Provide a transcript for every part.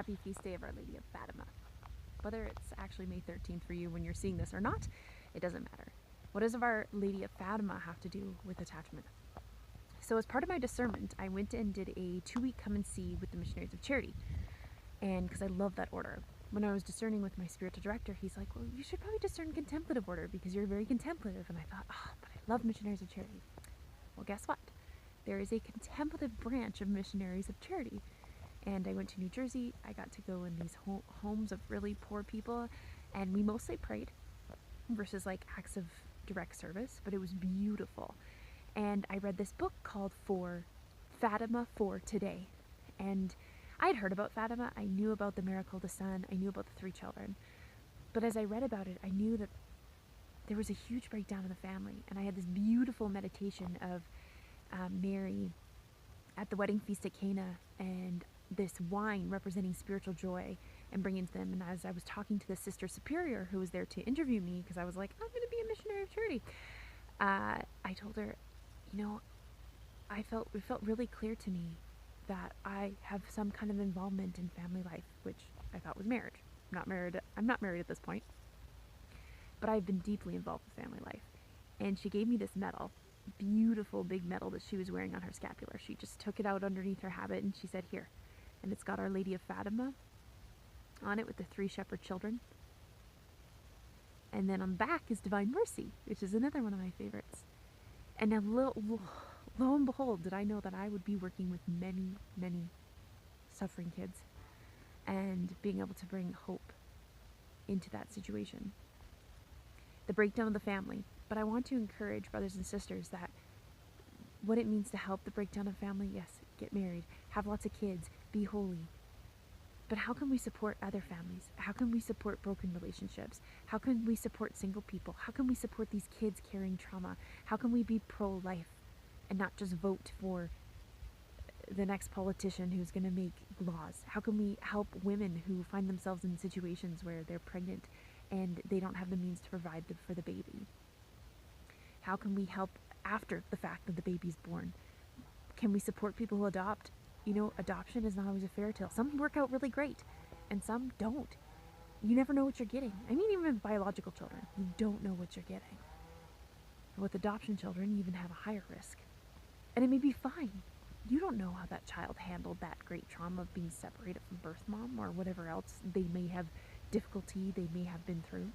Happy Feast Day of Our Lady of Fatima. Whether it's actually May 13th for you when you're seeing this or not, it doesn't matter. What does Our Lady of Fatima have to do with attachment? So as part of my discernment, I went and did a 2-week come and see with the Missionaries of Charity. And because I love that order. When I was discerning with my spiritual director, he's like, well, you should probably discern contemplative order because you're very contemplative. And I thought, but I love Missionaries of Charity. Well, guess what? There is a contemplative branch of Missionaries of Charity. And I went to New Jersey. I got to go in these homes of really poor people. And we mostly prayed versus like acts of direct service. But it was beautiful. And I read this book called Fatima for Today. And I had heard about Fatima. I knew about the miracle of the son. I knew about the 3 children. But as I read about it, I knew that there was a huge breakdown in the family. And I had this beautiful meditation of Mary at the wedding feast at Cana and this wine representing spiritual joy and bringing to them. And as I was talking to the sister superior who was there to interview me, because I was like, I'm going to be a missionary of charity, I told her, it felt really clear to me that I have some kind of involvement in family life, which I thought was marriage. I'm not married at this point, but I've been deeply involved with family life. And she gave me this medal, beautiful big medal that she was wearing on her scapular. She just took it out underneath her habit and she said, here. And it's got Our Lady of Fatima on it with the 3 shepherd children. And then on the back is Divine Mercy, which is another one of my favorites. And now lo and behold, did I know that I would be working with many, many suffering kids and being able to bring hope into that situation. The breakdown of the family. But I want to encourage brothers and sisters that what it means to help the breakdown of family, yes, get married, have lots of kids, be holy. But how can we support other families? How can we support broken relationships? How can we support single people? How can we support these kids carrying trauma? How can we be pro-life and not just vote for the next politician who's going to make laws? How can we help women who find themselves in situations where they're pregnant and they don't have the means to provide for the baby? How can we help after the fact that the baby's born? Can we support people who adopt? Adoption is not always a fairy tale. Some work out really great, and some don't. You never know what you're getting. I mean, even with biological children, you don't know what you're getting. And with adoption children, you even have a higher risk. And it may be fine. You don't know how that child handled that great trauma of being separated from birth mom or whatever else they may have difficulty they may have been through.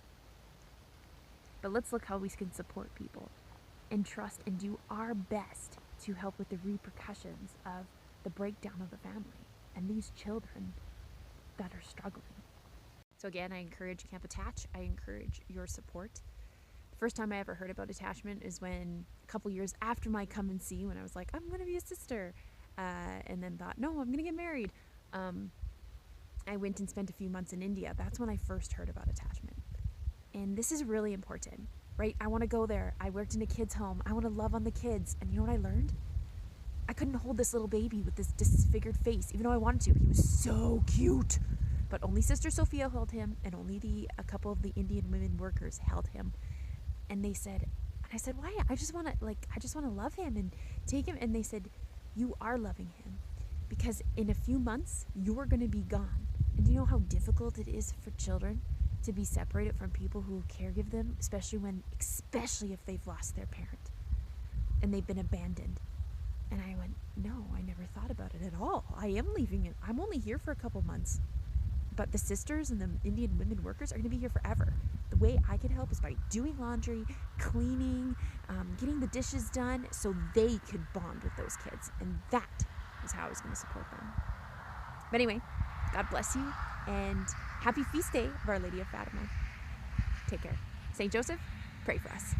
But let's look how we can support people and trust and do our best to help with the repercussions of the breakdown of the family and these children that are struggling. So again, I encourage Camp Attach. I encourage your support. The first time I ever heard about attachment is when a couple years after my come and see, when I was like, I'm going to be a sister, and then thought, no, I'm going to get married. I went and spent a few months in India. That's when I first heard about attachment. And this is really important, right? I want to go there. I worked in a kid's home. I want to love on the kids. And you know what I learned? I couldn't hold this little baby with this disfigured face, even though I wanted to. He was so cute. But only Sister Sophia held him, and only a couple of the Indian women workers held him. And I said, why? I just want to love him and take him. And they said, you are loving him because in a few months, you're going to be gone. And do you know how difficult it is for children to be separated from people who caregive them, especially if they've lost their parent and they've been abandoned? And I went, no, I never thought about it at all. I am leaving it. I'm only here for a couple months. But the sisters and the Indian women workers are going to be here forever. The way I could help is by doing laundry, cleaning, getting the dishes done so they could bond with those kids. And that is how I was going to support them. But anyway, God bless you, and happy feast day of Our Lady of Fatima. Take care. St. Joseph, pray for us.